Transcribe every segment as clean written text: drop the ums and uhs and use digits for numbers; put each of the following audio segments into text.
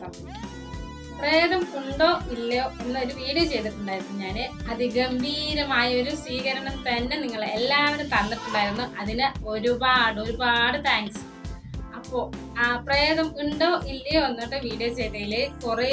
സ്വാഗതം. പ്രേതം ഉണ്ടോ ഇല്ലയോ എന്നൊരു വീഡിയോ ചെയ്തിട്ടുണ്ടായിരുന്നു ഞാൻ. അതിഗംഭീരമായ ഒരു സ്വീകരണം തന്നെ നിങ്ങൾ എല്ലാവരും തന്നിട്ടുണ്ടായിരുന്നു. അതിന് ഒരുപാട് താങ്ക്സ്. അപ്പോൾ പ്രേതം ഉണ്ടോ ഇല്ലയോ എന്നിട്ട് വീഡിയോ ചെയ്തതിൽ കുറേ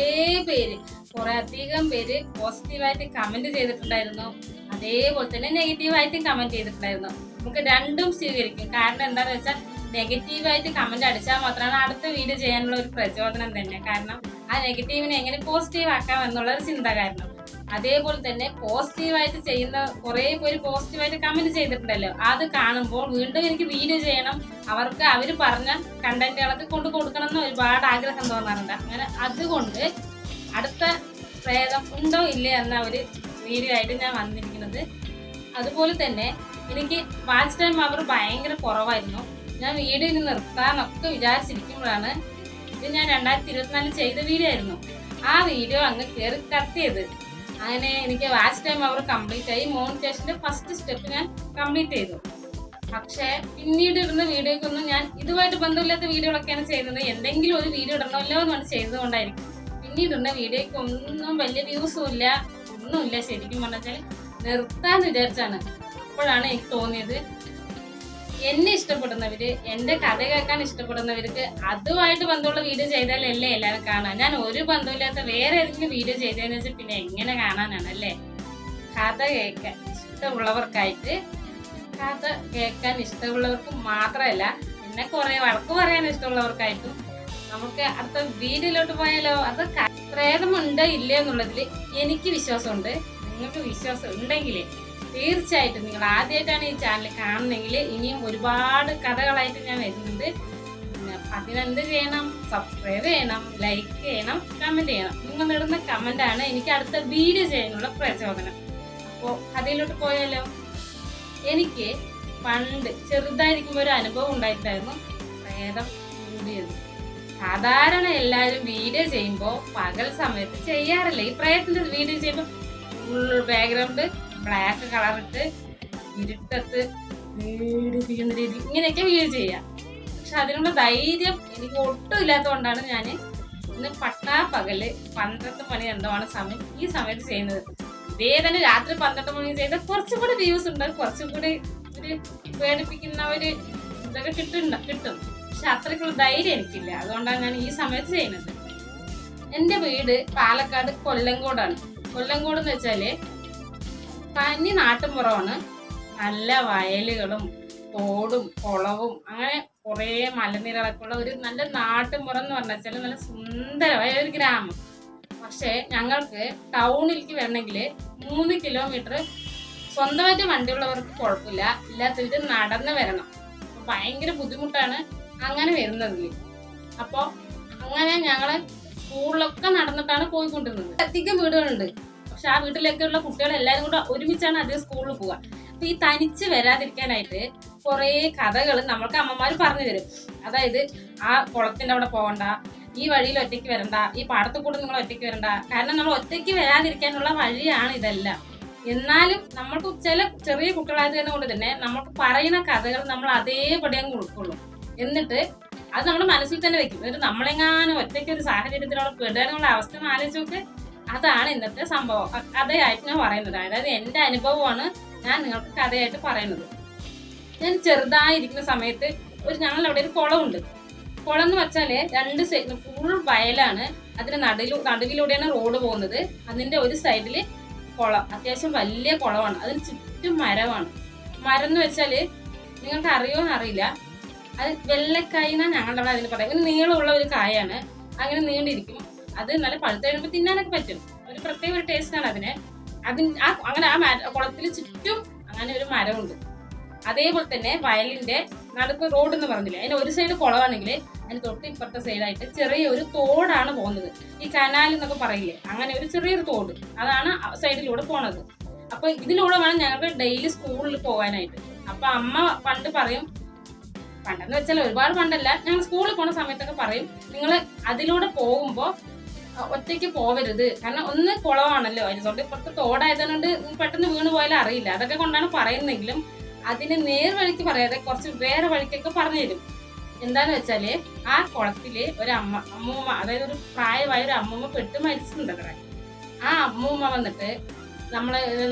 അധികം പേര് പോസിറ്റീവായിട്ട് കമന്റ് ചെയ്തിട്ടുണ്ടായിരുന്നു. അതേപോലെ തന്നെ നെഗറ്റീവായിട്ടും കമന്റ് ചെയ്തിട്ടുണ്ടായിരുന്നു. നമുക്ക് രണ്ടും സ്വീകരിക്കും. കാരണം എന്താണെന്ന് വെച്ചാൽ നെഗറ്റീവായിട്ട് കമന്റ് അടിച്ചാൽ മാത്രമാണ് അടുത്ത വീഡിയോ ചെയ്യാനുള്ള ഒരു പ്രചോദനം തന്നെ. കാരണം ആ നെഗറ്റീവിനെ എങ്ങനെ പോസിറ്റീവ് ആക്കാം എന്നുള്ള ഒരു ചിന്ത കാരണം. അതേപോലെ തന്നെ പോസിറ്റീവായിട്ട് ചെയ്യുന്ന കുറേ പേര് പോസിറ്റീവായിട്ട് കമന്റ് ചെയ്തിട്ടുണ്ടല്ലോ, അത് കാണുമ്പോൾ വീണ്ടും എനിക്ക് വീഡിയോ ചെയ്യണം, അവർക്ക് അവർ പറഞ്ഞ കണ്ടന്റുകളൊക്കെ കൊണ്ട് കൊടുക്കണം എന്ന് ഒരുപാട് ആഗ്രഹം തോന്നാറുണ്ട്. അങ്ങനെ അതുകൊണ്ട് അടുത്ത പ്രേതം ഉണ്ടോ ഇല്ലേ എന്ന ഒരു വീഡിയോ ആയിട്ട് ഞാൻ വന്നിരിക്കുന്നത്. അതുപോലെ തന്നെ എനിക്ക് വാച്ച് ടൈം അവർ ഭയങ്കര കുറവായിരുന്നു. ഞാൻ വീഡിയോ ഇനി നിർത്താനൊക്കെ വിചാരിച്ചിരിക്കുമ്പോഴാണ് ഇത് ഞാൻ 2024 ചെയ്ത വീഡിയോ ആയിരുന്നു. ആ വീഡിയോ അങ്ങ് കയറി കട്ട് ചെയ്ത് അങ്ങനെ എനിക്ക് വാച്ച് ടൈം അവർ കംപ്ലീറ്റ് ആയി. മോണിറ്റൈസേഷന്റെ ഫസ്റ്റ് സ്റ്റെപ്പ് ഞാൻ കംപ്ലീറ്റ് ചെയ്തു. പക്ഷേ പിന്നീട് ഇടുന്ന വീഡിയോക്കൊന്നും ഞാൻ ഇതുമായിട്ട് ബന്ധമില്ലാത്ത വീഡിയോകളൊക്കെയാണ് ചെയ്യുന്നത്. എന്തെങ്കിലും ഒരു വീഡിയോ ഇടണമല്ലോ എന്ന് ചെയ്തുകൊണ്ടായിരിക്കും. പിന്നീട് ഇടുന്ന വീഡിയോക്ക് ഒന്നും വലിയ വ്യൂസും ഇല്ല, ഒന്നുമില്ല. ശരിക്കും പറഞ്ഞാൽ നിർത്താൻ വിചാരിച്ചാണ്. അപ്പോഴാണ് എനിക്ക് തോന്നിയത് എന്നെ ഇഷ്ടപ്പെടുന്നവര്, എന്റെ കഥ കേൾക്കാൻ ഇഷ്ടപ്പെടുന്നവർക്ക് അതുമായിട്ട് ബന്ധമുള്ള വീഡിയോ ചെയ്താലല്ലേ എല്ലാവരും കാണാൻ. ഞാൻ ഒരു ബന്ധമില്ലാത്ത വേറെ ഏതെങ്കിലും വീഡിയോ ചെയ്തതെന്ന് വെച്ചാൽ പിന്നെ എങ്ങനെ കാണാനാണ് അല്ലേ? കഥ കേൾക്കാൻ ഇഷ്ടമുള്ളവർക്കായിട്ട്, കഥ കേൾക്കാൻ ഇഷ്ടമുള്ളവർക്ക് മാത്രമല്ല പിന്നെ കുറെ വഴക്ക് പറയാൻ ഇഷ്ടമുള്ളവർക്കായിട്ടും നമുക്ക് അടുത്ത വീഡിയോയിലോട്ട് പോയാലോ? അത് പ്രേതമുണ്ടോ ഇല്ലയോ എന്നുള്ളതിൽ എനിക്ക് വിശ്വാസമുണ്ട്. നിങ്ങൾക്ക് വിശ്വാസം ഉണ്ടെങ്കിൽ തീർച്ചയായിട്ടും നിങ്ങൾ ആദ്യമായിട്ടാണ് ഈ ചാനൽ കാണുന്നെങ്കിൽ ഇനിയും ഒരുപാട് കഥകളായിട്ട് ഞാൻ വരുന്നുണ്ട്. അതിനെന്ത് ചെയ്യണം? സബ്സ്ക്രൈബ് ചെയ്യണം, ലൈക്ക് ചെയ്യണം, കമന്റ് ചെയ്യണം. നിങ്ങൾ ഇടുന്ന കമന്റാണ് എനിക്ക് അടുത്ത വീഡിയോ ചെയ്യാനുള്ള പ്രചോദനം. അപ്പോൾ കഥയിലോട്ട് പോയാലോ? എനിക്ക് പണ്ട് ചെറുതായിരിക്കുമ്പോൾ ഒരു അനുഭവം ഉണ്ടായിട്ടായിരുന്നു പ്രേതം കൂടിയത്. സാധാരണ എല്ലാവരും വീഡിയോ ചെയ്യുമ്പോൾ പകൽ സമയത്ത് ചെയ്യാറില്ല. ഈ പ്രേതത്തിന്റെ വീഡിയോ ചെയ്യുമ്പോൾ ഫുൾ ബാക്ക്ഗ്രൗണ്ട് ബ്ലാക്ക് കളറിട്ട് ഇരുട്ടത്ത് പേടിപ്പിക്കുന്ന രീതി ഇങ്ങനെയൊക്കെ വീഡിയോ ചെയ്യാം. പക്ഷെ അതിനുള്ള ധൈര്യം എനിക്ക് ഒട്ടും ഇല്ലാത്തതുകൊണ്ടാണ് ഞാൻ ഇന്ന് പകല് 12 മണി എന്തോമാണ് സമയം, ഈ സമയത്ത് ചെയ്യുന്നത്. ഇതേ തന്നെ രാത്രി 12 മണി ചെയ്താൽ കുറച്ചും കൂടി വ്യൂസ് ഉണ്ട്, കുറച്ചും കൂടി ഒരു പേടിപ്പിക്കുന്ന ഒരു ഇതൊക്കെ കിട്ടും. പക്ഷെ അത്രയ്ക്കുള്ള ധൈര്യം എനിക്കില്ല. അതുകൊണ്ടാണ് ഞാൻ ഈ സമയത്ത് ചെയ്യുന്നത്. എൻ്റെ വീട് പാലക്കാട് കൊല്ലങ്കോടാണ്. കൊല്ലങ്കോട് എന്ന് വെച്ചാല് തനി നാട്ടുമ്പുറമാണ്. നല്ല വയലുകളും തോടും കുളവും അങ്ങനെ കുറേ മലനിരകളൊക്കെ ഉള്ള ഒരു നല്ല നാട്ടുമ്പുറം എന്ന് പറഞ്ഞാൽ നല്ല സുന്ദരമായ ഒരു ഗ്രാമം. പക്ഷെ ഞങ്ങൾക്ക് ടൗണിലേക്ക് വരണമെങ്കിൽ 3 കിലോമീറ്റർ സ്വന്തമായിട്ട് വണ്ടിയുള്ളവർക്ക് കുഴപ്പമില്ല, ഇല്ലാത്തവര് നടന്ന് വരണം. ഭയങ്കര ബുദ്ധിമുട്ടാണ് അങ്ങനെ വരുന്നതിൽ. അപ്പോൾ അങ്ങനെ ഞങ്ങള് സ്കൂളിലൊക്കെ നടന്നിട്ടാണ് പോയിക്കൊണ്ടിരുന്നത്. അധികം വീടുകളുണ്ട്. പക്ഷെ ആ വീട്ടിലേക്കുള്ള കുട്ടികൾ എല്ലാവരും കൂടെ ഒരുമിച്ചാണ് അധികം സ്കൂളിൽ പോവുക. അപ്പൊ ഈ തനിച്ച് വരാതിരിക്കാനായിട്ട് കുറേ കഥകൾ നമ്മൾക്ക് അമ്മമാർ പറഞ്ഞു തരും. അതായത് ആ കുളത്തിന്റെ അവിടെ പോകണ്ട, ഈ വഴിയിൽ ഒറ്റയ്ക്ക് വരണ്ട, ഈ പാടത്തു കൂടെ നിങ്ങൾ ഒറ്റയ്ക്ക് വരണ്ട. കാരണം നമ്മൾ ഒറ്റയ്ക്ക് വരാതിരിക്കാനുള്ള വഴിയാണ് ഇതെല്ലാം. എന്നാലും നമ്മൾക്ക് ചെറിയ കുട്ടികളായത് കൊണ്ട് തന്നെ നമ്മൾക്ക് പറയുന്ന കഥകൾ നമ്മൾ അതേപടി അങ്ങ് ഉൾക്കൊള്ളും. എന്നിട്ട് അത് നമ്മുടെ മനസ്സിൽ തന്നെ വെക്കും. എന്നിട്ട് നമ്മളെങ്ങാനും ഒറ്റയ്ക്ക് ഒരു സാഹചര്യത്തിലുള്ള പെടാനുള്ള അവസ്ഥ ആലോചിച്ച് നോക്ക്. അതാണ് ഇന്നത്തെ സംഭവം. കഥയായിട്ട് ഞാൻ പറയുന്നത്. അതായത് എൻ്റെ അനുഭവമാണ് ഞാൻ നിങ്ങൾക്ക് കഥയായിട്ട് പറയുന്നത്. ഞാൻ ചെറുതായിരിക്കുന്ന സമയത്ത് ഞങ്ങളുടെ അവിടെ ഒരു കുളമുണ്ട്. കുളം എന്ന് വെച്ചാല് 2 സൈഡ് ഫുൾ വയലാണ്. അതിന്റെ നടുവിലൂടെയാണ് റോഡ് പോകുന്നത്. അതിന്റെ ഒരു സൈഡില് കുളം, അത്യാവശ്യം വലിയ കുളമാണ്. അതിന് ചുറ്റും മരമാണ്. മരം എന്ന് വെച്ചാല് നിങ്ങൾക്ക് അറിയോന്ന് അറിയില്ല, അത് വെള്ളക്കായ എന്നാണ് ഞങ്ങളുടെ അവിടെ അതിന് പറയാം. ഇങ്ങനെ നീളമുള്ള ഒരു കായാണ്. അങ്ങനെ നീണ്ടിരിക്കും. അത് നല്ല പഴുത്ത് കഴിയുമ്പോൾ തിന്നാനൊക്കെ പറ്റും. ഒരു പ്രത്യേക ഒരു ടേസ്റ്റാണ് അതിന്. അങ്ങനെ ആ കുളത്തിന് ചുറ്റും അങ്ങനെ ഒരു മരമുണ്ട്. അതേപോലെ തന്നെ വയലിന്റെ നടുക്ക് റോഡ് എന്ന് പറഞ്ഞില്ലേ, അതിന്റെ ഒരു സൈഡ് കുളമാണെങ്കിൽ അതിന് തൊട്ട് ഇപ്പുറത്തെ സൈഡായിട്ട് ചെറിയൊരു തോടാണ് പോകുന്നത്. ഈ കനാൽ എന്നൊക്കെ പറയില്ലേ, അങ്ങനെ ഒരു ചെറിയൊരു തോട്, അതാണ് സൈഡിലൂടെ പോണത്. അപ്പൊ ഇതിലൂടെ വേണം ഞങ്ങൾക്ക് ഡെയിലി സ്കൂളിൽ പോകാനായിട്ട്. അപ്പൊ അമ്മ പണ്ട് പറയും, പണ്ടെന്ന് വെച്ചാൽ ഒരുപാട് പണ്ടല്ല, ഞങ്ങൾ സ്കൂളിൽ പോണ സമയത്തൊക്കെ പറയും, നിങ്ങൾ അതിലൂടെ പോകുമ്പോ ഒറ്റയ്ക്ക് പോവരുത്. കാരണം ഒന്ന് കുളമാണല്ലോ, അതിന് തൊട്ട് ഇപ്പുറത്ത് തോടായതുകൊണ്ട് പെട്ടെന്ന് വീണ് പോയാലും അറിയില്ല. അതൊക്കെ കൊണ്ടാണ് പറയുന്നെങ്കിലും അതിന് നേർവഴിക്ക് പറയാതെ കുറച്ച് വേറെ വഴിക്കൊക്കെ പറഞ്ഞു തരും. എന്താന്ന് വെച്ചാല് ആ കുളത്തില് ഒരു അമ്മൂമ്മ, അതായത് ഒരു പ്രായമായ ഒരു അമ്മൂമ്മ പെട്ട് മരിച്ചിട്ടുണ്ടത്രേ. ആ അമ്മൂമ്മ വന്നിട്ട് നമ്മള്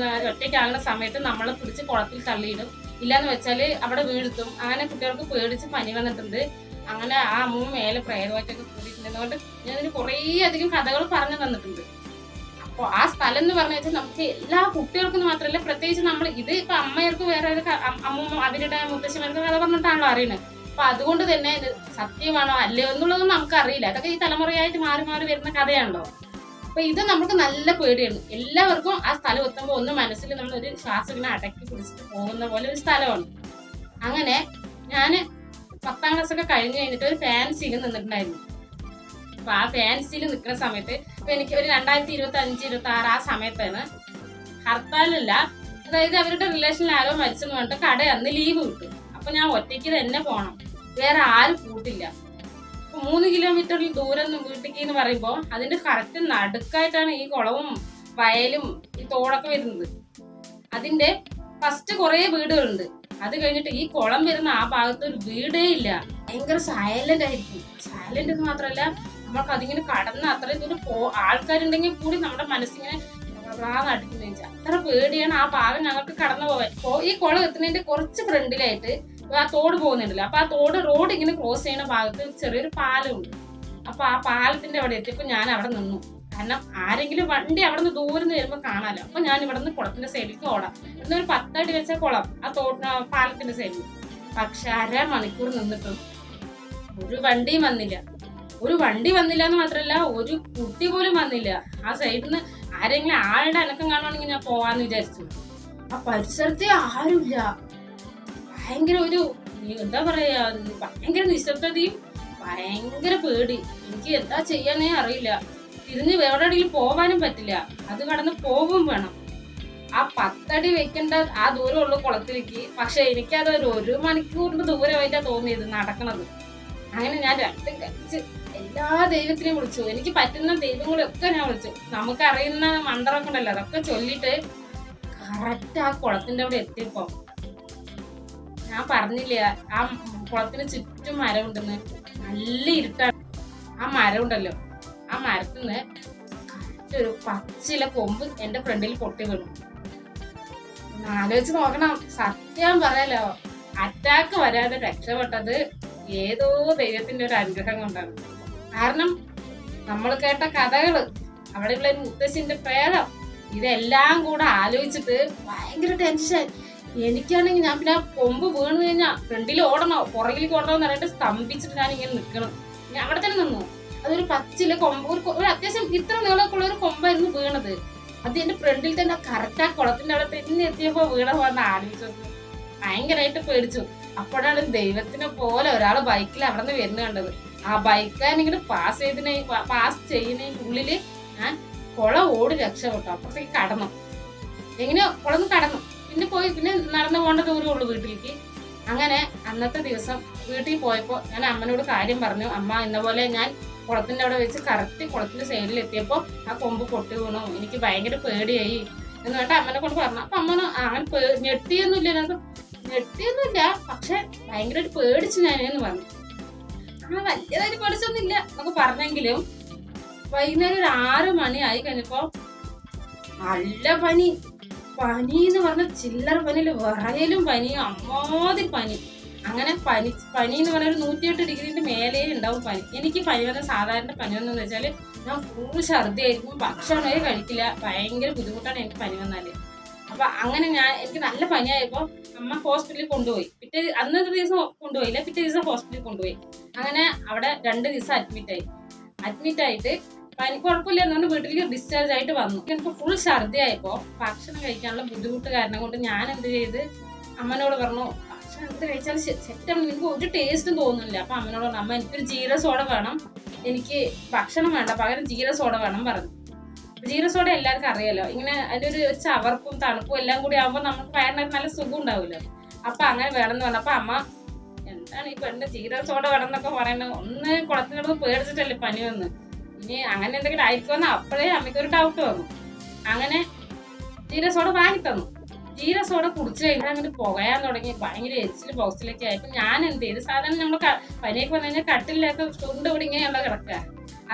ഒറ്റയ്ക്കാകുന്ന സമയത്ത് നമ്മളെ പിടിച്ച് കുളത്തിൽ തള്ളിയിടും. ഇല്ലാന്ന് വെച്ചാല് അവിടെ വീഴ്ത്തും. അങ്ങനെ കുട്ടികൾക്ക് പേടിച്ച് പനി വന്നിട്ടുണ്ട്. അങ്ങനെ ആ അമ്മൂമ്മ മേലെ പ്രേതമായിട്ടൊക്കെ കൂടിയിട്ടുണ്ട്. അതുകൊണ്ട് ഞാനതിന് കുറേ അധികം കഥകൾ പറഞ്ഞു തന്നിട്ടുണ്ട്. അപ്പോൾ ആ സ്ഥലം എന്ന് പറഞ്ഞു വെച്ചാൽ നമുക്ക് എല്ലാ കുട്ടികൾക്കും മാത്രമല്ല, പ്രത്യേകിച്ച് നമ്മൾ ഇത് ഇപ്പൊ അമ്മയർക്ക് വേറെ ഒരു അമ്മൂമ്മ അവരുടെ മുത്തശ്ശിമാർക്ക് കഥ പറഞ്ഞിട്ടാണല്ലോ അറിയുന്നത്. അപ്പൊ അതുകൊണ്ട് തന്നെ ഇത് സത്യമാണോ അല്ലയോ എന്നുള്ളതൊന്നും നമുക്ക് അറിയില്ല. അതൊക്കെ ഈ തലമുറയായിട്ട് മാറി മാറി വരുന്ന കഥയാണല്ലോ. അപ്പൊ ഇത് നമുക്ക് നല്ല പേടിയാണ്. എല്ലാവർക്കും ആ സ്ഥലം എത്തുമ്പോൾ ഒന്ന് മനസ്സിൽ നമ്മൾ ഒരു ശ്വാസം ഇങ്ങനെ അടക്കി പിടിച്ചിട്ട് പോകുന്ന പോലെ ഒരു സ്ഥലമാണ്. അങ്ങനെ ഞാന് 10ാം ക്ലാസ് ഒക്കെ കഴിഞ്ഞ് കഴിഞ്ഞിട്ട് ഒരു ഫാൻസിയിൽ നിന്നിട്ടുണ്ടായിരുന്നു. അപ്പൊ ആ ഫാൻസിയിൽ നിൽക്കുന്ന സമയത്ത് ഇപ്പൊ എനിക്ക് ഒരു 2025-26 ആ സമയത്താണ് ഹർത്താലല്ല, അതായത് അവരുടെ റിലേഷനിൽ ആരോ മരിച്ചെന്ന് പറഞ്ഞിട്ട് കട അന്ന് ലീവ് കിട്ടും. അപ്പൊ ഞാൻ ഒറ്റയ്ക്ക് തന്നെ പോണം, വേറെ ആരും കൂട്ടില്ല. 3 കിലോമീറ്ററിൽ ദൂരം വീട്ടിലേക്ക് എന്ന് പറയുമ്പോൾ അതിന്റെ കറക്റ്റ് നടുക്കായിട്ടാണ് ഈ കുളവും വയലും ഈ തോടൊക്കെ വരുന്നത്. അതിന്റെ ഫസ്റ്റ് കുറെ വീടുകളുണ്ട്. അത് കഴിഞ്ഞിട്ട് ഈ കുളം വരുന്ന ആ ഭാഗത്ത് ഒരു വീടേ ഇല്ല. ഭയങ്കര സൈലന്റ് ആയിരിക്കും. സൈലന്റ് എന്ന് മാത്രമല്ല, നമ്മൾക്ക് അതിങ്ങനെ കടന്ന് അത്രയും ദൂരം ആൾക്കാരുണ്ടെങ്കിൽ കൂടി നമ്മുടെ മനസ്സിങ്ങനെ നടിക്കുന്ന അത്ര പേടിയാണ് ആ ഭാഗം ഞങ്ങൾക്ക് കടന്നു പോവാൻ. ഈ കുളം എത്തുന്നതിന്റെ കുറച്ച് ഫ്രണ്ടിലായിട്ട് ആ തോട് പോകുന്നുണ്ടല്ലോ. അപ്പൊ ആ തോട് റോഡ് ഇങ്ങനെ ക്രോസ് ചെയ്യുന്ന ഭാഗത്ത് ചെറിയൊരു പാലമുണ്ട്. അപ്പൊ ആ പാലത്തിന്റെ അവിടെ എത്തിയപ്പോ ഞാൻ അവിടെ നിന്നു. കാരണം ആരെങ്കിലും വണ്ടി അവിടെ നിന്ന് ദൂരം നിന്ന് വരുമ്പോ കാണാലോ. അപ്പൊ ഞാൻ ഇവിടെ നിന്ന് കുളത്തിന്റെ സൈഡിലേക്ക് ഓടാം. ഇവിടുന്ന് ഒരു 10 അടി വെച്ച കുളം ആ പാലത്തിന്റെ സൈഡിൽ. പക്ഷെ 1/2 മണിക്കൂർ നിന്നിട്ടും ഒരു വണ്ടിയും വന്നില്ല. ഒരു വണ്ടി വന്നില്ല എന്ന് മാത്രമല്ല, ഒരു കുട്ടി പോലും വന്നില്ല. ആ സൈഡിൽ നിന്ന് ആരെങ്കിലും ആളുടെ അനക്കം കാണുവാണെങ്കിൽ ഞാൻ പോവാന്ന് വിചാരിച്ചു. ആ പരിസരത്തെ ആരുമില്ല. ഭയങ്കര ഒരു എന്താ പറയാ, ഭയങ്കര നിശബ്ദതയും ഭയങ്കര പേടി. എനിക്ക് എന്താ ചെയ്യാന്നേ അറിയില്ല. തിരിഞ്ഞ് എവിടെയെങ്കിലും പോവാനും പറ്റില്ല. അത് കടന്ന് പോവും വേണം. ആ 10 അടി വെക്കേണ്ട ആ ദൂരമുള്ള കുളത്തിലേക്ക്. പക്ഷെ എനിക്കത് ഒരു 1 മണിക്കൂറിന്റെ ദൂരമായിട്ടാ തോന്നിയത് നടക്കണത്. അങ്ങനെ ഞാൻ രണ്ടും കഴിച്ച് എല്ലാ ദൈവത്തിനെയും വിളിച്ചു. എനിക്ക് പറ്റുന്ന ദൈവങ്ങളെയൊക്കെ ഞാൻ വിളിച്ചു. നമുക്കറിയുന്ന മന്ത്രമൊക്കെ ഉണ്ടല്ലോ, അതൊക്കെ ചൊല്ലിട്ട് കറക്റ്റ് ആ കുളത്തിന്റെ അവിടെ എത്തിയപ്പോ ഞാൻ പറഞ്ഞില്ലേ ആ കുളത്തിന് ചുറ്റും മരം ഉണ്ടെന്ന്. നല്ല ഇരുട്ടാണ്. ആ മരം ഉണ്ടല്ലോ, ആ മരത്തിന്ന് കറക്റ്റ് ഒരു പച്ചില കൊമ്പ് എന്റെ ഫ്രണ്ടിൽ പൊട്ടി വീണു. ആലോചിച്ച് നോക്കണം. സത്യം പറയാലോ, അറ്റാക്ക് വരാതെ രക്ഷപ്പെട്ടത് ഏതോ ദൈവത്തിന്റെ ഒരു അനുഗ്രഹം കൊണ്ടാണ്. കാരണം നമ്മൾ കേട്ട കഥകള്, അവിടെയുള്ള ഒരു മുത്തശ്ശിന്റെ പ്രേതം, ഇതെല്ലാം കൂടെ ആലോചിച്ചിട്ട് ഭയങ്കര ടെൻഷൻ. എനിക്കാണെങ്കിൽ ഞാൻ പിന്നെ കൊമ്പ് വീണ് കഴിഞ്ഞാൽ ഫ്രണ്ടിൽ ഓടണോ പുറകിലേക്ക് ഓടണോ എന്ന് പറഞ്ഞിട്ട് സ്തംഭിച്ചിട്ട് ഞാൻ ഇങ്ങനെ നിൽക്കണം. ഞാൻ അവിടെ തന്നെ നിന്നു. അതൊരു പച്ചില കൊമ്പ്, ഒരു അത്യാവശ്യം ഇത്ര നീളമൊക്കെ ഉള്ള ഒരു കൊമ്പായിരുന്നു വീണത്. അത് എന്റെ ഫ്രണ്ടിൽ തന്നെ കറക്റ്റ് ആ കുളത്തിന്റെ അവിടെ തന്നെ എത്തിയപ്പോ വീണ പറഞ്ഞ ആലോചിച്ചു. ഭയങ്കരമായിട്ട് പേടിച്ചു. അപ്പോഴാണ് ദൈവത്തിനെ പോലെ ഒരാൾ ബൈക്കിൽ അവിടെ നിന്ന് വരുന്ന കണ്ടത്. ആ ബൈക്കാരിങ്ങനെ പാസ് ചെയ്യുന്നതിന്റെ ഉള്ളില് ഞാൻ കുളം ഓടി രക്ഷപ്പെട്ടു. അപ്പുറത്തേക്ക് കടന്നു. എങ്ങനെയോ കുളന്ന് കടന്നു. പിന്നെ നടന്നു പോകേണ്ട ദൂരമേ ഉള്ളൂ വീട്ടിലേക്ക്. അങ്ങനെ അന്നത്തെ ദിവസം വീട്ടിൽ പോയപ്പോ ഞാൻ അമ്മനോട് കാര്യം പറഞ്ഞു. അമ്മ ഇന്ന പോലെ ഞാൻ കുളത്തിന്റെ അവിടെ വെച്ച് കറക്റ്റ് കുളത്തിന്റെ സൈഡിൽ എത്തിയപ്പോ ആ കൊമ്പ് പൊട്ടി വീണു, എനിക്ക് ഭയങ്കര പേടിയായി എന്ന് പറഞ്ഞിട്ട് അമ്മനെ കൊണ്ട് പറഞ്ഞു. അപ്പൊ അമ്മ അങ്ങനെ ഞെട്ടിയൊന്നുമില്ല, പക്ഷെ ഭയങ്കരമായിട്ട് പേടിച്ചു ഞാനെന്ന് പറഞ്ഞു. വലിയതായിട്ട് പേടിച്ചൊന്നുമില്ല എന്നൊക്കെ പറഞ്ഞെങ്കിലും വൈകുന്നേരം ഒരു 6 മണി ആയി കഴിഞ്ഞപ്പോ നല്ല പനി എന്ന് പറഞ്ഞ ചില്ലറ പനിയില് വിറയലും പനിയും അമ്മാതിരി പനി. അങ്ങനെ പനി എന്ന് പറഞ്ഞ ഒരു 108 ഡിഗ്രിന്റെ മേലേ ഉണ്ടാവും പനി. എനിക്ക് പനി വന്ന സാധാരണ പനി വന്നെന്ന് വെച്ചാല് ഞാൻ ഫുൾ ഛർദിയായിരിക്കും, ഭക്ഷണമേ കഴിക്കില്ല. ഭയങ്കര ബുദ്ധിമുട്ടാണ് എനിക്ക് പനി വന്നാല്. അപ്പൊ അങ്ങനെ എനിക്ക് നല്ല പനിയായപ്പോ അമ്മ ഹോസ്പിറ്റലിൽ കൊണ്ടുപോയി. അന്നത്തെ ദിവസം കൊണ്ടുപോയില്ല, പിറ്റേ ദിവസം ഹോസ്പിറ്റലിൽ കൊണ്ടുപോയി. അങ്ങനെ അവിടെ 2 ദിവസം അഡ്മിറ്റ് ആയിട്ട് പനി കുഴപ്പമില്ല എന്നുകൊണ്ട് വീട്ടിലേക്ക് ഡിസ്ചാർജ് ആയിട്ട് വന്നു. എനിക്ക് ഫുൾ ഛർദി ആയപ്പോ ഭക്ഷണം കഴിക്കാനുള്ള ബുദ്ധിമുട്ട് കാരണം കൊണ്ട് ഞാൻ എന്ത് ചെയ്ത് അമ്മനോട് പറഞ്ഞു, ഭക്ഷണം എന്ത് കഴിച്ചാൽ സെറ്റാണ്, എനിക്ക് ഒരു ടേസ്റ്റും തോന്നുന്നില്ല. അപ്പൊ അമ്മനോട് പറഞ്ഞു, അമ്മ എനിക്കൊരു ജീര സോഡ വേണം, എനിക്ക് ഭക്ഷണം വേണ്ട, പകരം ജീര സോഡ വേണം പറഞ്ഞു. ജീര സോഡ എല്ലാവർക്കും അറിയാലോ, ഇങ്ങനെ അതിന്റെ ഒരു ചവർപ്പും തണുപ്പും എല്ലാം കൂടി ആകുമ്പോൾ നമുക്ക് വയറിനൊരു നല്ല സുഖം ഉണ്ടാവില്ല. അപ്പൊ അങ്ങനെ വേണമെന്ന് പറഞ്ഞപ്പോ അമ്മ എന്താണ് ഈ പെണ്ണ് ജീര സോഡ വേണം എന്നൊക്കെ പറയുന്നത്, ഒന്ന് കുളത്തിനോട് പേടിച്ചിട്ടല്ലേ പനി വന്ന്, ഇനി അങ്ങനെ എന്തെങ്കിലും ആയിരിക്കുമെന്ന് അപ്പോഴേ അമ്മയ്ക്കൊരു ഡൗട്ട് വന്നു. അങ്ങനെ ജീര സോഡ വാങ്ങി തന്നു. ജീരസോടെ കുടിച്ചു കഴിഞ്ഞാൽ അങ്ങനെ പുകയാൻ തുടങ്ങി, ഭയങ്കര എരിച്ചിലും ബോക്സിലൊക്കെ ആയപ്പോൾ ഞാൻ എന്ത് ചെയ്ത്, സാധാരണ നമ്മൾ പനിയൊക്കെ വന്നു കഴിഞ്ഞാൽ കട്ടിലൊക്കെ ചുണ്ട് ഇവിടെ ഇങ്ങനെയുള്ള കിടക്കുക,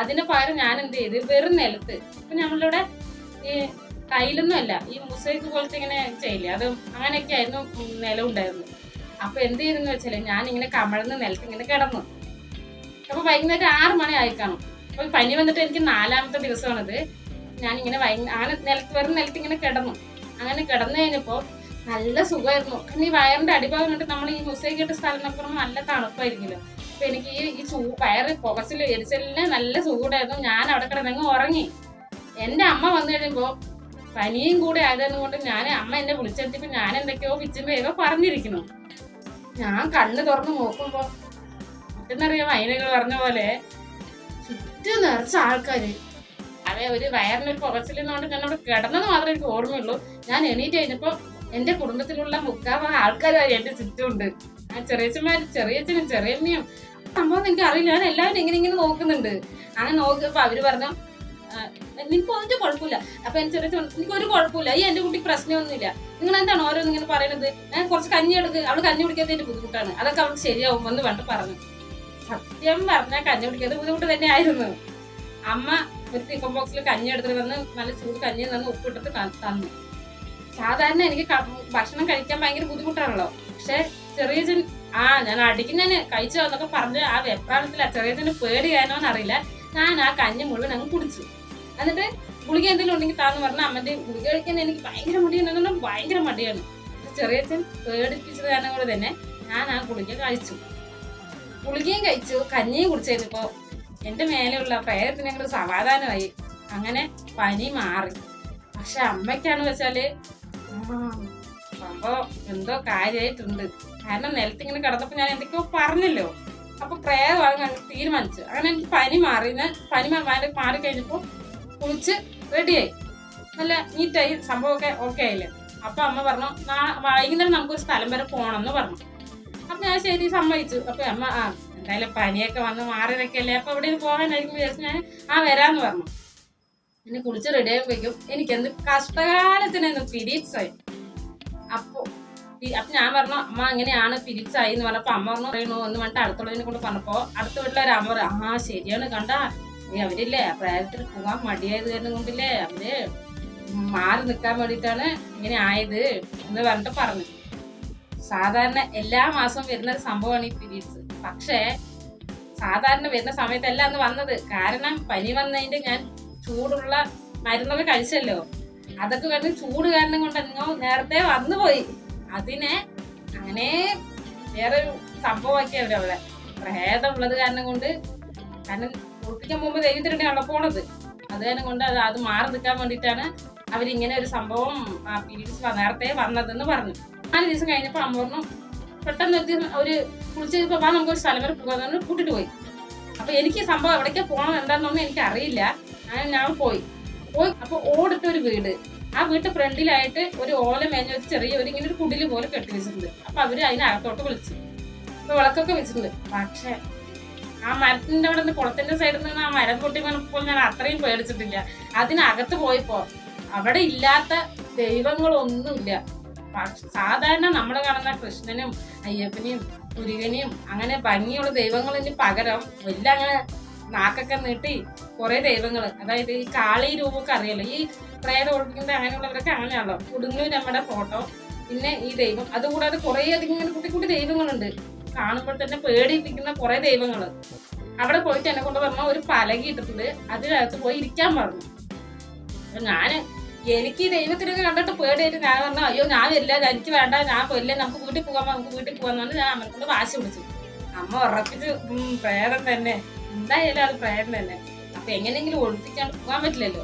അതിന് പകരം ഞാൻ എന്ത് ചെയ്ത് വെറും നിലത്ത്, ഇപ്പൊ നമ്മളിവിടെ ഈ ടൈലൊന്നും അല്ല, ഈ മുസൈക്ക് പോലത്തെ ഇങ്ങനെ ചെയ്യില്ലേ, അത് അങ്ങനെയൊക്കെ ആയിരുന്നു നിലം ഉണ്ടായിരുന്നു. അപ്പൊ എന്ത് ചെയ്തെന്ന് വെച്ചാല് ഞാൻ ഇങ്ങനെ കമഴ്ന്ന് നിലത്ത് ഇങ്ങനെ കിടന്നു. അപ്പൊ വൈകുന്നേരം 6 മണി ആയി കാണും. അപ്പൊ പനി വന്നിട്ട് എനിക്ക് 4ാമത്തെ ദിവസമാണിത്. ഞാനിങ്ങനെ അങ്ങനെ വെറും നിലത്ത് ഇങ്ങനെ കിടന്നു. അങ്ങനെ കിടന്നു കഴിഞ്ഞപ്പോ നല്ല സുഖമായിരുന്നു. കാരണം ഈ വയറിന്റെ അടിഭാഗം കണ്ടിട്ട് നമ്മൾ ഈ മുസൈക്ക് ഇട്ട സ്ഥലം നോക്കുമ്പോൾ നല്ല തണുപ്പായിരിക്കുമല്ലോ. അപ്പൊ എനിക്ക് ഈ വയറ് പുകച്ചില് എരിച്ചലിന് നല്ല സുഖമായിരുന്നു. ഞാൻ അവിടെ കിടന്നങ്ങ് ഉറങ്ങി. എന്റെ അമ്മ വന്നു കഴിയുമ്പോ പനിയും കൂടെ ആയതുകൊണ്ട് അമ്മ എന്നെ വിളിച്ചെത്തിയപ്പോ ഞാൻ എന്തൊക്കെയോ പിച്ചുമ്പോ പറഞ്ഞിരിക്കുന്നു. ഞാൻ കണ്ണ് തുറന്ന് നോക്കുമ്പോ മറ്റെന്നറിയാം, വൈനകൾ പറഞ്ഞ പോലെ ചുറ്റും നിറച്ച ആൾക്കാര്. ഒരു വയറിനൊരു പുകച്ചിലെന്നുകൊണ്ട് ഞാൻ അവിടെ കിടന്നത് മാത്രമേ എനിക്ക് ഓർമ്മയുള്ളൂ. ഞാൻ എണീറ്റ് കഴിഞ്ഞപ്പോ എന്റെ കുടുംബത്തിലുള്ള 3/4 ആൾക്കാരായി എന്റെ ചുറ്റുമുണ്ട്. ചെറിയച്ഛന്മാരും ചെറിയച്ഛനും ചെറിയമ്മയും സംഭവം എനിക്ക് അറിയില്ല. ഞാൻ എല്ലാവരും ഇങ്ങനെ നോക്കുന്നുണ്ട്. അങ്ങനെ നോക്കിയപ്പോ അവര് പറഞ്ഞു, നിനക്ക് ഒരു കുഴപ്പമില്ല. അപ്പൊ എനിക്ക് എനിക്കൊരു കുഴപ്പമില്ല, ഈ എന്റെ കുട്ടിക്ക് പ്രശ്നമൊന്നുമില്ല, നിങ്ങൾ എന്താണ് ഓരോന്ന് ഇങ്ങനെ പറയുന്നത്, ഞാൻ കുറച്ച് കഞ്ഞി എടുക്ക്, അവള് കഞ്ഞി കുടിക്കാത്തതിന്റെ ബുദ്ധിമുട്ടാണ്, അതൊക്കെ അവൾക്ക് ശരിയാവും എന്ന് വേണ്ട പറഞ്ഞു. സത്യം പറഞ്ഞാൽ കഞ്ഞി കുടിക്കാത്ത ബുദ്ധിമുട്ട് തന്നെ ആയിരുന്നു. അമ്മ ഒരു ടിഫിൻ ബോക്സിൽ കഞ്ഞി എടുത്തിട്ട് വന്ന് നല്ല ചൂട് കഞ്ഞി തന്ന് ഉപ്പിട്ടിട്ട് തന്നു. സാധാരണ എനിക്ക് ഭക്ഷണം കഴിക്കാൻ ഭയങ്കര ബുദ്ധിമുട്ടാണല്ലോ. പക്ഷെ ചെറിയച്ഛൻ ഞാൻ അടിക്കുന്നതിന് കഴിച്ചു എന്നൊക്കെ പറഞ്ഞ് ആ വെപ്രാളത്തില ചെറിയച്ഛന് പേടിയാനോന്ന് അറിയില്ല, ഞാൻ ആ കഞ്ഞി മുഴുവൻ അങ്ങ് കുടിച്ചു. എന്നിട്ട് ഗുളിക എന്തെങ്കിലും ഉണ്ടെങ്കിൽ താന്ന് പറഞ്ഞാൽ അമ്മന്റെ ഗുളിക കഴിക്കാൻ എനിക്ക് ഭയങ്കര മടിയാണ്, ഭയങ്കര മടിയാണ്. ചെറിയച്ഛൻ പേടിപ്പിച്ചത് കാരണം കൂടെ തന്നെ ഞാൻ ആ ഗുളിക കഴിച്ചു. ഗുളികയും കഴിച്ചു, കഞ്ഞിയും കുടിച്ചു കഴിഞ്ഞപ്പോ എന്റെ മേലെയുള്ള പ്രേതത്തിന് ഞങ്ങൾ സമാധാനമായി. അങ്ങനെ പനി മാറി. പക്ഷെ അമ്മയ്ക്കാണ് വെച്ചാല് സംഭവം എന്തോ കാര്യമായിട്ടുണ്ട്. കാരണം നിലത്തിങ്ങനെ കിടന്നപ്പോ ഞാൻ എന്തൊക്കെയോ പറഞ്ഞല്ലോ, അപ്പൊ പ്രേതമാണ് തീരുമാനിച്ചു. അങ്ങനെ എനിക്ക് പനി മാറി. ഞാൻ പനി മാറിക്കഴിഞ്ഞപ്പോ കുളിച്ച് റെഡിയായി, നല്ല നീറ്റായി, സംഭവമൊക്കെ ഓക്കെ ആയില്ലേ. അപ്പൊ അമ്മ പറഞ്ഞു, വൈകുന്നേരം നമുക്കൊരു സ്ഥലം വരെ പോകണമെന്ന് പറഞ്ഞു. അപ്പൊ ഞാൻ ശരി സമ്മതിച്ചു. അപ്പൊ അമ്മ എന്തായാലും പനിയൊക്കെ വന്ന് മാറിയതൊക്കെ അല്ലേ, അപ്പൊ എവിടെ പോകാനായിരിക്കും വിചാരിച്ചു ഞാൻ വരാന്ന് പറഞ്ഞു. എന്നെ കുളിച്ച് റെഡി ആകുമ്പോഴേക്കും എനിക്കെന്ത് കഷ്ടകാലത്തിനെന്ന് പീരീഡ്സ് ആയി. അപ്പൊ ഞാൻ പറഞ്ഞു, അമ്മ അങ്ങനെയാണ് പീരീഡ്സ് ആയി എന്ന് പറഞ്ഞപ്പോ അമ്മ പറഞ്ഞു പറയണു എന്ന് പറഞ്ഞിട്ട് അടുത്തുള്ളതിനെ കൊണ്ട് പറഞ്ഞപ്പോ അടുത്ത വീട്ടിലൊരു അമ്മ പറഞ്ഞു, ശരിയാണ് കണ്ടാ അവരില്ലേ പ്രായത്തിന് പോകാൻ മടിയായത് കാരണം കൊണ്ടില്ലേ അവര് മാറി നിൽക്കാൻ വേണ്ടിയിട്ടാണ് ഇങ്ങനെ ആയത് എന്ന് പറഞ്ഞിട്ട് പറഞ്ഞു. സാധാരണ എല്ലാ മാസവും വരുന്ന ഒരു സംഭവമാണ് ഈ പീരീഡ്സ്. പക്ഷേ സാധാരണ വരുന്ന സമയത്തല്ല അന്ന് വന്നത്. കാരണം പനി വന്നതിന്റെ ഞാൻ ചൂടുള്ള മരുന്നൊക്കെ കഴിച്ചല്ലോ, അതൊക്കെ കണ്ട് ചൂട് കാരണം കൊണ്ട് നിങ്ങൾ നേരത്തെ വന്നുപോയി. അതിനെ അങ്ങനെ വേറൊരു സംഭവമാക്കി അവരവിടെ പ്രേതമുള്ളത് കാരണം കൊണ്ട്, കാരണം കുളിപ്പിക്കാൻ പോകുമ്പോ ദൈവത്തിനാണല്ലോ പോണത്, അത് കാരണം കൊണ്ട് അത് മാറി നിൽക്കാൻ വേണ്ടിയിട്ടാണ് അവരിങ്ങനെ ഒരു സംഭവം പീരീഡ്സ് നേരത്തെ വന്നതെന്ന് പറഞ്ഞു. 4 ദിവസം കഴിഞ്ഞപ്പോ അമ്മ പറഞ്ഞു, പെട്ടെന്ന് ഒരു കുളിച്ച് കഴിഞ്ഞപ്പോ നമുക്കൊരു സ്ഥലം വരെ പോകാൻ കൂട്ടിട്ട് പോയി. അപ്പൊ എനിക്ക് സംഭവം എവിടേക്കാ പോകണം എന്താണെന്നൊന്നും എനിക്ക് അറിയില്ല. ഞാൻ പോയി അപ്പൊ ഓടിട്ട ഒരു വീട്, ആ വീട്ട് ഫ്രണ്ടിലായിട്ട് ഒരു ഓല മേഞ്ഞ ഒരു ചെറിയ ഇങ്ങനെ ഒരു കുടില് പോലെ കെട്ടി വെച്ചിട്ടുണ്ട്. അപ്പൊ അവര് അതിനകത്തോട്ട് വിളിച്ചു, അപ്പൊ വിളക്കൊക്കെ വെച്ചിട്ടുണ്ട്. പക്ഷെ ആ മരത്തിന്റെ അവിടെ നിന്ന് കുളത്തിന്റെ സൈഡിൽ നിന്ന് ആ മരം പൊട്ടി വീണപ്പോൾ ഞാൻ അത്രയും പേടിച്ചിട്ടില്ല. അതിനകത്ത് പോയപ്പോ അവിടെ ഇല്ലാത്ത ദൈവങ്ങളൊന്നുമില്ല. സാധാരണ നമ്മൾ കാണുന്ന കൃഷ്ണനും അയ്യപ്പനെയും മുരുകനെയും അങ്ങനെ ഭംഗിയുള്ള ദൈവങ്ങളിന് പകരം വലിയ അങ്ങനെ നാക്കൊക്കെ നീട്ടി കുറെ ദൈവങ്ങൾ, അതായത് ഈ കാളി രൂപമൊക്കെ അറിയാലോ, ഈ പ്രേതം ഒളിപ്പിക്കുന്നത് അങ്ങനെയുള്ളവരൊക്കെ അങ്ങനെയാണല്ലോ. കുടുങ്ങു നമ്മുടെ ഫോട്ടോ, പിന്നെ ഈ ദൈവം, അതുകൂടാതെ കുറെ അധികം ഇങ്ങനെ കുട്ടി ദൈവങ്ങളുണ്ട്. കാണുമ്പോൾ തന്നെ പേടിപ്പിക്കുന്ന കുറെ ദൈവങ്ങള്. അവിടെ പോയിട്ട് എന്നെ കൊണ്ട് പറഞ്ഞ ഒരു പലകി ഇട്ടിട്ടുണ്ട്, അതിനകത്ത് പോയി ഇരിക്കാൻ പറഞ്ഞു. അപ്പൊ എനിക്ക് ഈ ദൈവത്തിനൊക്കെ കണ്ടിട്ട് പേടിയായിട്ട് ഞാൻ പറഞ്ഞു, അയ്യോ ഞാൻ വരില്ല, എനിക്ക് വേണ്ട, ഞാൻ വരില്ല, നമുക്ക് വീട്ടിൽ പോകാമെന്ന് ഞാൻ അമ്മനെ കൊണ്ട് വാശി പിടിച്ചു. അമ്മ ഉറപ്പിച്ച് പ്രേതം തന്നെ, എന്തായാലും അത് പ്രേതം തന്നെ. അപ്പൊ എങ്ങനെയെങ്കിലും ഒളിപ്പിക്കാണ്ട് പോകാൻ പറ്റില്ലല്ലോ,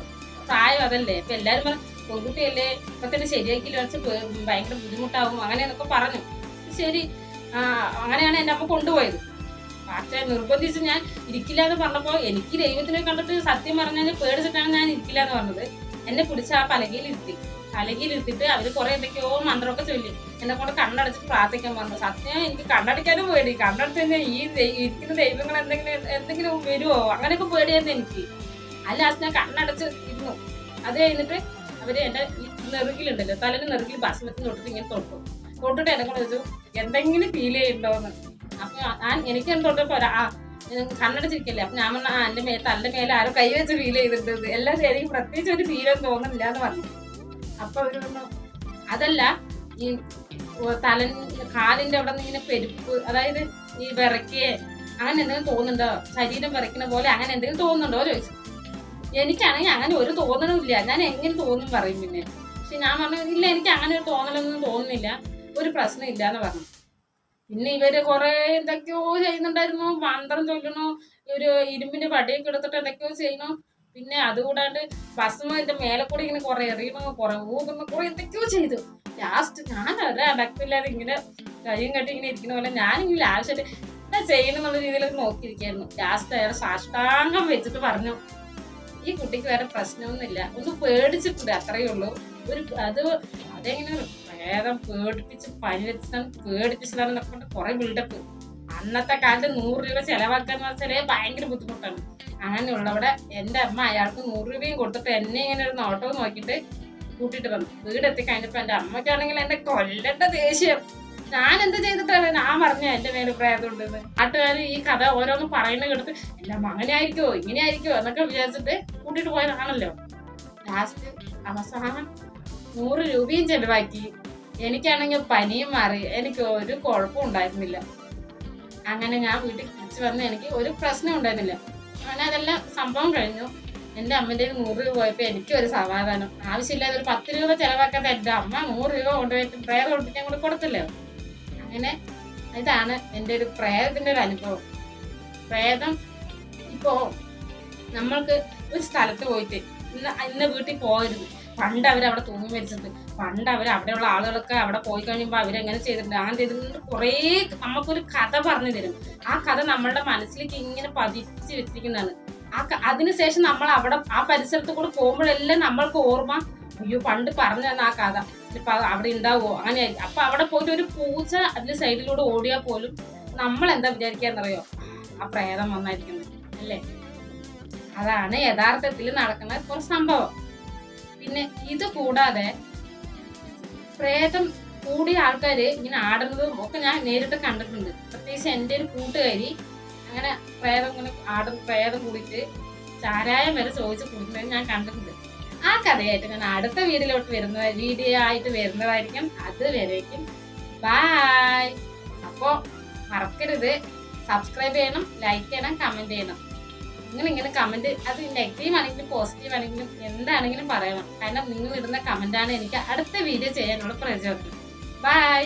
പ്രായം അതല്ലേ. അപ്പൊ എല്ലാരും പറഞ്ഞു പെൺകുട്ടിയല്ലേ, ഇപ്പൊ തന്നെ ശരിയാക്കിയില്ല, ഭയങ്കര ബുദ്ധിമുട്ടാവും അങ്ങനെയെന്നൊക്കെ പറഞ്ഞു. ശരി, അങ്ങനെയാണ് എന്റെ അമ്മ കൊണ്ടുപോയത്. പക്ഷെ നിർബന്ധിച്ച് ഞാൻ ഇരിക്കില്ല എന്ന് പറഞ്ഞപ്പോ എനിക്ക് ദൈവത്തിനെ കണ്ടിട്ട് സത്യം പറഞ്ഞാൽ പേടിച്ചിട്ടാണ് ഞാൻ ഇരിക്കില്ല എന്ന് പറഞ്ഞത്. എന്നെ പിടിച്ച് ആ പലകയിലിരുത്തിട്ട് അവര് കുറെ എന്തൊക്കെയോ മന്ത്രമൊക്കെ ചൊല്ലി എന്നെ കൊണ്ട് കണ്ണടച്ചിട്ട് പ്രാർത്ഥിക്കാൻ പറഞ്ഞു. സത്യം എനിക്ക് കണ്ണടിക്കാനും പേടി, കണ്ണടച്ച് തന്നെ ഈ ഇരിക്കുന്ന ദൈവങ്ങൾ എന്തെങ്കിലും വരുമോ അങ്ങനെയൊക്കെ പേടിയായിരുന്നു എനിക്ക്. അല്ല ഞാൻ കണ്ണടച്ച് ഇരുന്നു. അത് കഴിഞ്ഞിട്ട് അവര് എന്റെ ഈ നെറുകിലുണ്ടല്ലോ, തലേന്റെ നെറുകിൽ ഭസ്മത്തിന് തൊട്ടിട്ട് ഇങ്ങനെ തൊട്ടിട്ട് എന്നെ കൊണ്ട് വെച്ചു എന്തെങ്കിലും ഫീൽ ചെയ്യുന്നുണ്ടോന്ന്. അപ്പൊ എനിക്ക് തൊട്ടപ്പോ കണ്ണടച്ചിരിക്കല്ലേ, അപ്പൊ ഞാൻ പറഞ്ഞ തന്റെ മേലെ ആരോ കൈ വെച്ച് ഫീൽ ചെയ്തിട്ടുണ്ട്, എല്ലാം ശരി, പ്രത്യേകിച്ച് ഒരു ഫീലൊന്നും തോന്നുന്നില്ല എന്ന് പറഞ്ഞു. അപ്പൊ അവര് പറഞ്ഞു അതല്ല, ഈ കാലിന്റെ അവിടെ നിന്ന് ഇങ്ങനെ പെരുപ്പ്, അതായത് ഈ വിറയ്ക്കേ അങ്ങനെ എന്തെങ്കിലും തോന്നുന്നുണ്ടോ, ശരീരം വിറയ്ക്കുന്ന പോലെ അങ്ങനെ എന്തെങ്കിലും തോന്നുന്നുണ്ടോ ചോദിച്ചു. എനിക്കാണെങ്കിൽ അങ്ങനെ ഒരു തോന്നലുമില്ല, ഞാൻ എങ്ങനെ തോന്നും പറയും. പിന്നെ പക്ഷെ ഞാൻ പറഞ്ഞു ഇല്ല, എനിക്ക് അങ്ങനെ ഒരു തോന്നലൊന്നും തോന്നുന്നില്ല, ഒരു പ്രശ്നം ഇല്ല എന്ന് പറഞ്ഞു. പിന്നെ ഇവര് കുറെ എന്തൊക്കെയോ ചെയ്യുന്നുണ്ടായിരുന്നു, മന്ത്രം ചൊല്ലണു, ഒരു ഇരുമ്പിന്റെ പടിയൊക്കെ എടുത്തിട്ട് എന്തൊക്കെയോ ചെയ്യണു. പിന്നെ അതുകൂടാണ്ട് ഭസ്മത്തിന്റെ മേലെ കൂടി ഇങ്ങനെ കുറെ എറിയണു, കുറെ ഊതുന്നു, കുറെ എന്തൊക്കെയോ ചെയ്തു. ലാസ്റ്റ് ഞാൻ ഒരടക്കില്ലാതെ ഇങ്ങനെ കയ്യും കെട്ടി ഇങ്ങനെ ഇരിക്കുന്ന പോലെ ഞാനിങ്ങനെ ആവശ്യമായിട്ട് എന്താ ചെയ്യണമെന്നുള്ള രീതിയിലൊക്കെ നോക്കിയിരിക്കായിരുന്നു. ലാസ്റ്റ് അയാൾ സാഷ്ടാംഗം വെച്ചിട്ട് പറഞ്ഞു ഈ കുട്ടിക്ക് വേറെ പ്രശ്നമൊന്നുമില്ല, ഒന്ന് പേടിച്ചിട്ടുണ്ട്, അത്രയേ ഉള്ളൂ. അതെങ്ങനെ പ്രേതം പേടിപ്പിച്ച് പനി പേടിപ്പിച്ചതാണെന്നൊക്കെ കൊണ്ട് കുറെ ബിൽഡപ്പ്. അന്നത്തെ കാലത്ത് 100 രൂപ ചെലവാക്കാന്ന് വെച്ചാൽ ഭയങ്കര ബുദ്ധിമുട്ടാണ്. അങ്ങനെയുള്ളവിടെ എന്റെ അമ്മ അയാൾക്ക് 100 രൂപയും കൊടുത്തിട്ട് എന്നെ ഇങ്ങനെ ഒരു നോട്ടവും നോക്കിയിട്ട് കൂട്ടിട്ട് വന്നു. വീടെത്തി കഴിഞ്ഞപ്പോ എന്റെ അമ്മയ്ക്കാണെങ്കിൽ എന്നെ കൊല്ലണ്ട ദേഷ്യം. ഞാൻ എന്ത് ചെയ്തിട്ടാണ് ഞാൻ പറഞ്ഞ എന്റെ മേലെ പ്രേതം ഉണ്ടെന്ന്. നാട്ടുകാർ ഈ കഥ ഓരോന്ന് പറയുന്ന കേട്ടിട്ട് എന്റെ അമ്മ അങ്ങനെ ആയിരിക്കോ ഇങ്ങനെ ആയിരിക്കോ എന്നൊക്കെ വിചാരിച്ചിട്ട് കൂട്ടിട്ട് പോയതാണല്ലോ. ലാസ്റ്റ് അവസാനം 100 രൂപയും ചെലവാക്കി. എനിക്കാണെങ്കിൽ പനിയും മാറി, എനിക്ക് ഒരു കുഴപ്പവും ഉണ്ടായിരുന്നില്ല. അങ്ങനെ ഞാൻ വീട്ടിൽ തിരിച്ചു വന്ന് എനിക്ക് ഒരു പ്രശ്നം ഉണ്ടായിരുന്നില്ല. അങ്ങനെ അതെല്ലാം സംഭവം കഴിഞ്ഞു. എൻ്റെ അമ്മൻ്റെ 100 രൂപ പോയപ്പോൾ എനിക്കൊരു സമാധാനം. ആവശ്യമില്ലാതെ ഒരു 10 രൂപ ചെലവാക്കാത്ത എൻ്റെ അമ്മ 100 രൂപ കൊണ്ടുപോയിട്ട് പ്രേതം കൊടുത്തിട്ട് ഞാൻ കൂടെ കൊടുത്തില്ലേ. അങ്ങനെ ഇതാണ് എൻ്റെ ഒരു പ്രേതത്തിൻ്റെ ഒരു അനുഭവം. പ്രേതം ഇപ്പോ നമ്മൾക്ക് ഒരു സ്ഥലത്ത് പോയിട്ട് ഇന്ന വീട്ടിൽ പോകരുത്, പണ്ട് അവരവിടെ തൂങ്ങി മരിച്ചിട്ട്, പണ്ട് അവിടെയുള്ള ആളുകളൊക്കെ അവിടെ പോയി കഴിയുമ്പോൾ അവരെങ്ങനെ ചെയ്തിട്ടുണ്ട്, അങ്ങനെ ചെയ്തിട്ടുണ്ട്, കുറേ നമുക്കൊരു കഥ പറഞ്ഞു തരും. ആ കഥ നമ്മളുടെ മനസ്സിലേക്ക് ഇങ്ങനെ പതിച്ച് വെച്ചിരിക്കുന്നതാണ്. അതിനുശേഷം നമ്മൾ ആ പരിസരത്ത് കൂടെ പോകുമ്പോഴെല്ലാം നമ്മൾക്ക് ഓർമ്മ, അയ്യോ പണ്ട് പറഞ്ഞു തന്ന ആ കഥ ഇപ്പൊ അവിടെ ഉണ്ടാവുമോ, അങ്ങനെ. അപ്പൊ അവിടെ പോയിട്ട് ഒരു പൂച്ച അതിന്റെ സൈഡിലൂടെ ഓടിയാൽ പോലും നമ്മൾ എന്താ വിചാരിക്കാന്നറിയോ, ആ പ്രേതം വന്നായിരിക്കുന്നത് അല്ലേ. അതാണ് യഥാർത്ഥത്തിൽ നടക്കുന്ന ഒരു സംഭവം. പിന്നെ ഇത് കൂടാതെ പ്രേതം കൂടിയ ആൾക്കാര് ഇങ്ങനെ ആടുന്നതും ഒക്കെ ഞാൻ നേരിട്ട് കണ്ടിട്ടുണ്ട്. പ്രത്യേകിച്ച് എൻ്റെ ഒരു കൂട്ടുകാരി അങ്ങനെ പ്രേതം കൂടിയിട്ട് ചാരായം വരെ ചോദിച്ച് കുടിക്കുന്നത് ഞാൻ കണ്ടിട്ടുണ്ട്. ആ കഥയായിട്ട് ഞാൻ അടുത്ത വീഡിയോ ആയിട്ട് വരുന്നതായിരിക്കും. അതുവരേക്കും ബൈ. അപ്പോ മറക്കരുത്, സബ്സ്ക്രൈബ് ചെയ്യണം, ലൈക്ക് ചെയ്യണം, കമന്റ് ചെയ്യണം. നിങ്ങളിങ്ങനെ കമന്റ്, അത് നെഗറ്റീവ് ആണെങ്കിലും പോസിറ്റീവ് ആണെങ്കിലും എന്താണെങ്കിലും പറയണം. കാരണം നിങ്ങൾ ഇടുന്ന കമന്റാണ് എനിക്ക് അടുത്ത വീഡിയോ ചെയ്യാനുള്ള പ്രചോദനം. ബൈ.